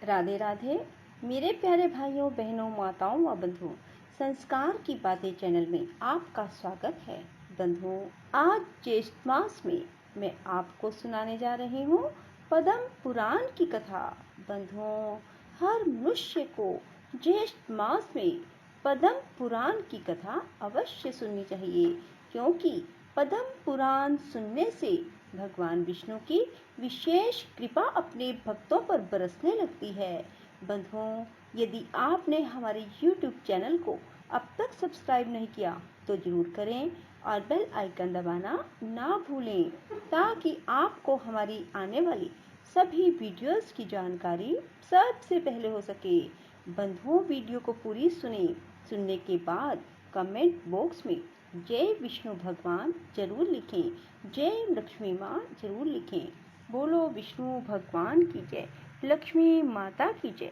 राधे राधे मेरे प्यारे भाइयों बहनों माताओं व बंधुओं, संस्कार की बातें चैनल में आपका स्वागत है। बंधुओं, आज ज्येष्ठ मास में मैं आपको सुनाने जा रही हूँ पद्म पुराण की कथा। बंधुओं, हर मनुष्य को ज्येष्ठ मास में पद्म पुराण की कथा अवश्य सुननी चाहिए, क्योंकि पद्म पुराण सुनने से भगवान विष्णु की विशेष कृपा अपने भक्तों पर बरसने लगती है। बंधुओं, यदि आपने हमारे YouTube चैनल को अब तक सब्सक्राइब नहीं किया तो जरूर करें और बेल आइकन दबाना ना भूलें, ताकि आपको हमारी आने वाली सभी वीडियोस की जानकारी सबसे पहले हो सके। बंधुओं, वीडियो को पूरी सुनने के बाद कमेंट बॉक्स में जय विष्णु भगवान जरूर लिखें, जय लक्ष्मी माँ जरूर लिखें। बोलो विष्णु भगवान की जय, लक्ष्मी माता की जय।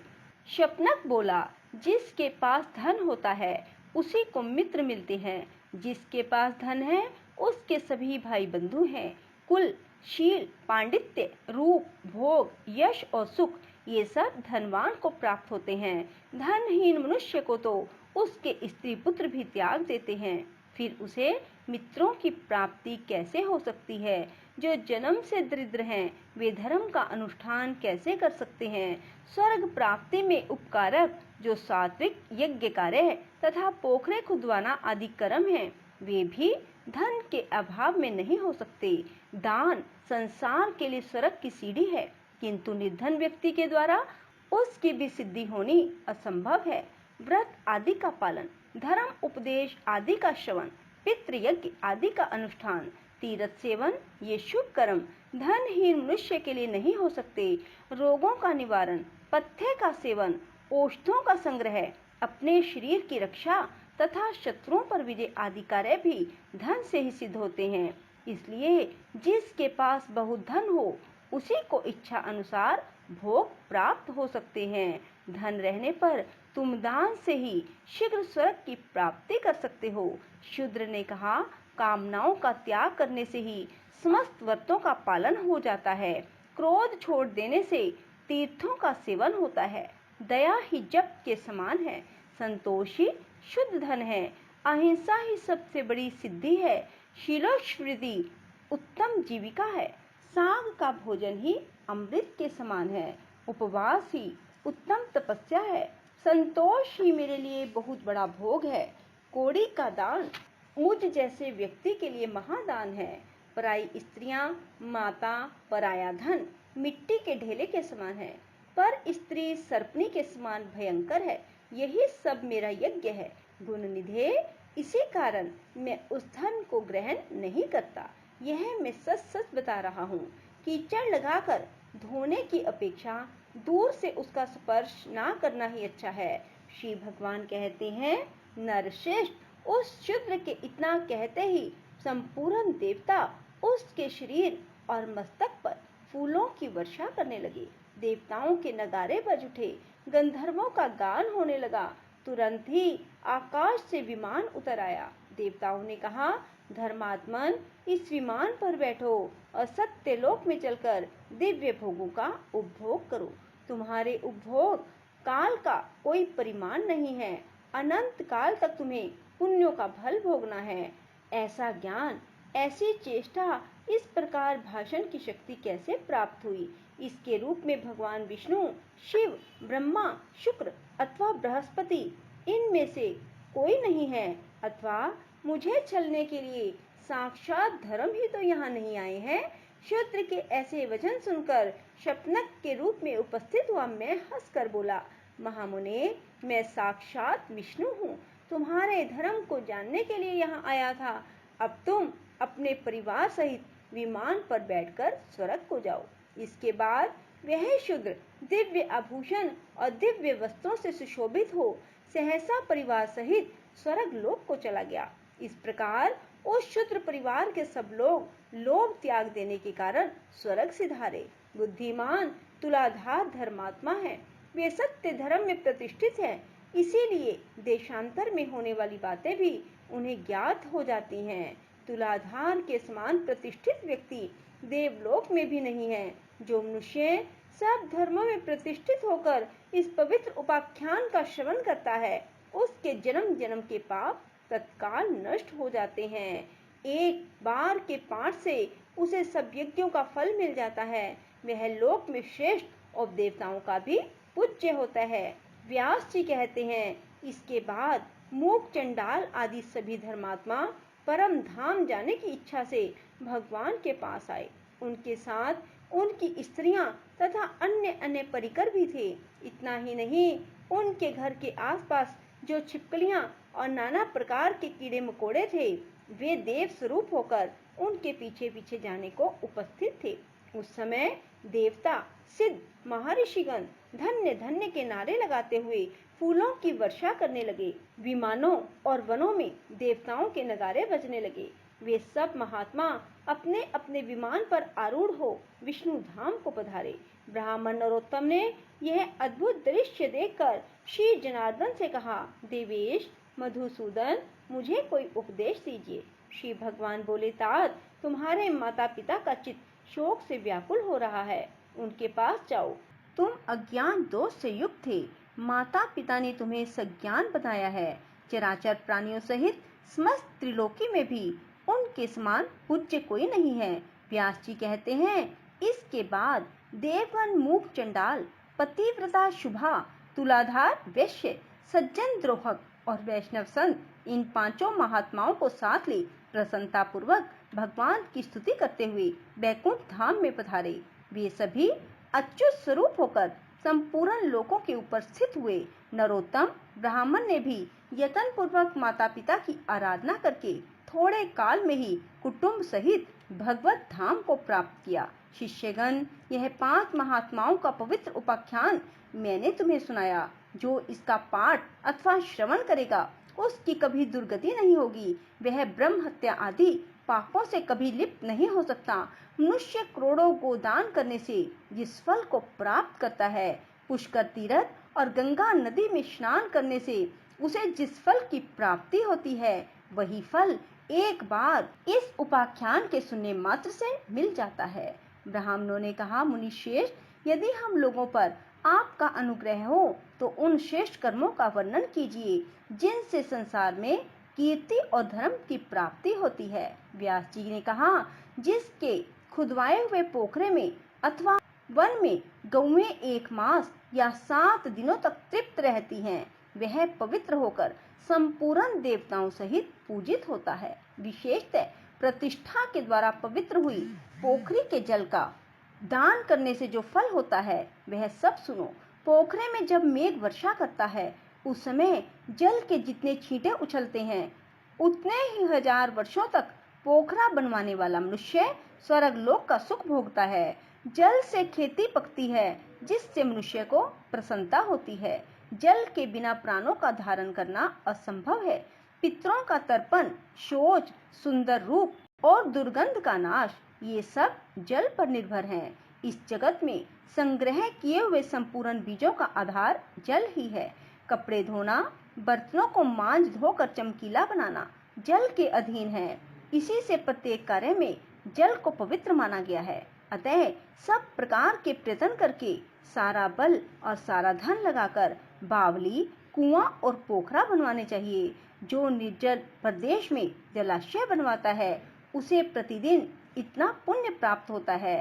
शपनक बोला, जिसके पास धन होता है उसी को मित्र मिलते हैं, जिसके पास धन है उसके सभी भाई बंधु हैं। कुल, शील, पांडित्य, रूप, भोग, यश और सुख ये सब धनवान को प्राप्त होते हैं। धनहीन मनुष्य को तो उसके स्त्री पुत्र भी त्याग देते हैं, फिर उसे मित्रों की प्राप्ति कैसे हो सकती है? जो जन्म से दरिद्र हैं वे धर्म का अनुष्ठान कैसे कर सकते हैं? स्वर्ग प्राप्ति में उपकारक जो सात्विक यज्ञ कार्य तथा पोखरे खुदवाना आदि कर्म हैं, वे भी धन के अभाव में नहीं हो सकते। दान संसार के लिए स्वर्ग की सीढ़ी है, किंतु निर्धन व्यक्ति के द्वारा उसकी भी सिद्धि होनी असंभव है। व्रत आदि का पालन, धर्म उपदेश आदि का श्रवण, पितृयज्ञ आदि का अनुष्ठान, तीर्थ सेवन ये शुभ कर्म धनहीन मनुष्य के लिए नहीं हो सकते। रोगों का निवारण, पथ्य का सेवन, औषधों का संग्रह, अपने शरीर की रक्षा तथा शत्रुओं पर विजय आदि कार्य भी धन से ही सिद्ध होते हैं। इसलिए जिसके पास बहुत धन हो उसी को इच्छा अनुसार भोग प्राप्त हो सकते हैं। धन रहने पर तुम दान से ही शीघ्र स्वर्ग की प्राप्ति कर सकते हो। शूद्र ने कहा, कामनाओं का त्याग करने से ही समस्त व्रतों का पालन हो जाता है। क्रोध छोड़ देने से तीर्थों का सेवन होता है। दया ही जप के समान है। संतोष ही शुद्ध धन है। अहिंसा ही सबसे बड़ी सिद्धि है। शीलोस्मृति उत्तम जीविका है। साग का भोजन ही अमृत के समान है। उपवास ही उत्तम तपस्या है। संतोष ही मेरे लिए बहुत बड़ा भोग है। कौड़ी का दान मुझ जैसे व्यक्ति के लिए महादान है। पराई स्त्रियां, माता, पराया धन मिट्टी के ढेले के समान है, पर स्त्री सर्पनी के समान भयंकर है। यही सब मेरा यज्ञ है। गुण निधे, इसी कारण मैं उस धन को ग्रहण नहीं करता। यह मैं सच सच बता रहा हूँ। कीचड़ लगाकर धोने की अपेक्षा दूर से उसका स्पर्श ना करना ही अच्छा है। श्री भगवान कहते हैं, नरश्रेष्ठ उस शूद्र के इतना कहते ही संपूर्ण देवता उसके शरीर और मस्तक पर फूलों की वर्षा करने लगे। देवताओं के नगारे बज उठे, गंधर्वों का गान होने लगा। तुरंत ही आकाश से विमान उतर आया। देवताओं ने कहा, धर्मात्मन, इस विमान पर बैठो और सत्यलोक में चलकर दिव्य भोगों का उपभोग करो। तुम्हारे उपभोग काल का कोई परिमाण नहीं है। अनंत काल तक तुम्हें पुण्यों का फल भोगना है। ऐसा ज्ञान, ऐसी चेष्टा, इस प्रकार भाषण की शक्ति कैसे प्राप्त हुई? इसके रूप में भगवान विष्णु, शिव, ब्रह्मा, शुक्र अथवा बृहस्पति इनमें से कोई नहीं है, अथवा मुझे छलने के लिए साक्षात धर्म ही तो यहाँ नहीं आए हैं। शूद्र के ऐसे वचन सुनकर शपनक के रूप में उपस्थित हुआ मैं हंसकर बोला, महामुने, मैं साक्षात विष्णु हूँ। तुम्हारे धर्म को जानने के लिए यहाँ आया था। अब तुम अपने परिवार सहित विमान पर बैठकर स्वर्ग को जाओ। इसके बाद वह शूद्र दिव्य आभूषण और दिव्य वस्त्रों से सुशोभित हो सहसा परिवार सहित स्वर्ग लोक को चला गया। इस प्रकार उस शूद्र परिवार के सब लोग लोभ त्याग देने के कारण स्वर्ग सिधारे। बुद्धिमान तुलाधार धर्मात्मा है, वे सत्य धर्म में प्रतिष्ठित हैं, इसीलिए देशांतर में होने वाली बातें भी उन्हें ज्ञात हो जाती हैं। तुलाधार के समान प्रतिष्ठित व्यक्ति देवलोक में भी नहीं है। जो मनुष्य सब धर्मों में प्रतिष्ठित होकर इस पवित्र उपाख्यान का श्रवण करता है, उसके जन्म जन्म के पाप तत्काल नष्ट हो जाते हैं। एक बार के पाठ से उसे सब यज्ञों का फल मिल जाता है। वह लोक में श्रेष्ठ और देवताओं का भी पूज्य होता है। व्यास जी कहते हैं, इसके बाद मूक, चंडाल आदि सभी धर्मात्मा परम धाम जाने की इच्छा से भगवान के पास आए। उनके साथ उनकी स्त्रियां तथा अन्य अन्य परिकर भी थे। इतना ही नहीं, उनके घर के आसपास जो छिपकलियां और नाना प्रकार के कीड़े मकोड़े थे, वे देव स्वरूप होकर उनके पीछे पीछे जाने को उपस्थित थे। उस समय देवता, सिद्ध, महर्षिगण धन्य धन्य के नारे लगाते हुए फूलों की वर्षा करने लगे। विमानों और वनों में देवताओं के नगारे बजने लगे। वे सब महात्मा अपने अपने विमान पर आरूढ़ हो विष्णु धाम को पधारे। ब्राह्मण नरोत्तम ने यह अद्भुत दृश्य देखकर श्री जनार्दन से कहा, देवेश मधुसूदन, मुझे कोई उपदेश दीजिए। श्री भगवान बोले, तात, तुम्हारे माता पिता का चित्त शोक से व्याकुल हो रहा है, उनके पास जाओ। तुम अज्ञान दोष से युक्त थे, माता पिता ने तुम्हें सज्ञान बताया है। चराचर प्राणियों सहित समस्त त्रिलोकी में भी उनके समान पूज्य कोई नहीं है। व्यास जी कहते हैं, इसके बाद देवगण मूक, चंडाल, पतिव्रता शुभा, तुलाधार वैश्य, सज्जन द्रोहक और वैष्णव संत इन पांचों महात्माओं को साथ ले प्रसन्नता पूर्वक भगवान की स्तुति करते हुए बैकुंठ धाम में पधारे। वे सभी अच्युत स्वरूप होकर संपूर्ण लोकों के ऊपर स्थित हुए। नरोत्तम ब्राह्मण ने भी यत्न पूर्वक माता पिता की आराधना करके थोड़े काल में ही कुटुंब सहित भगवत धाम को प्राप्त किया। शिष्यगण, यह 5 महात्माओं का पवित्र उपाख्यान मैंने तुम्हें सुनाया। जो इसका पाठ अथवा श्रवण करेगा, उसकी कभी दुर्गति नहीं होगी। वह ब्रह्म हत्या आदि पापों से कभी लिप्त नहीं हो सकता। मनुष्य करोड़ों गोदान करने से जिस फल को प्राप्त करता है, पुष्कर तीर्थ और गंगा नदी में स्नान करने से उसे जिस फल की प्राप्ति होती है, वही फल एक बार इस उपाख्यान के सुनने मात्र से मिल जाता है। ब्राह्मणों ने कहा, मुनि श्रेष्ठ, यदि हम लोगों पर आपका अनुग्रह हो तो उन श्रेष्ठ कर्मों का वर्णन कीजिए जिनसे संसार में कीर्ति और धर्म की प्राप्ति होती है। व्यास जी ने कहा, जिसके खुदवाए हुए पोखरे में अथवा वन में गौएं 1 मास या 7 दिनों तक तृप्त रहती हैं, वह पवित्र होकर संपूर्ण देवताओं सहित पूजित होता है। विशेषतः प्रतिष्ठा के द्वारा पवित्र हुई पोखरी के जल का दान करने से जो फल होता है, वह सब सुनो। पोखरे में जब मेघ वर्षा करता है, उस समय जल के जितने छींटे उछलते हैं, उतने ही 1000 वर्षों तक पोखरा बनवाने वाला मनुष्य स्वर्ग लोक का सुख भोगता है। जल से खेती पकती है, जिससे मनुष्य को प्रसन्नता होती है। जल के बिना प्राणों का धारण करना असंभव है। पितरों का तर्पण, शौच, सुंदर रूप और दुर्गंध का नाश, ये सब जल पर निर्भर हैं। इस जगत में संग्रह किए हुए संपूर्ण बीजों का आधार जल ही है। कपड़े धोना, बर्तनों को मांज धोकर चमकीला बनाना जल के अधीन है। इसी से प्रत्येक कार्य में जल को पवित्र माना गया है। अतः सब प्रकार के प्रयत्न करके सारा बल और सारा धन लगाकर बावली, कुआं और पोखरा बनवाने चाहिए। जो निर्जल प्रदेश में जलाशय बनवाता है, उसे प्रतिदिन इतना पुण्य प्राप्त होता है।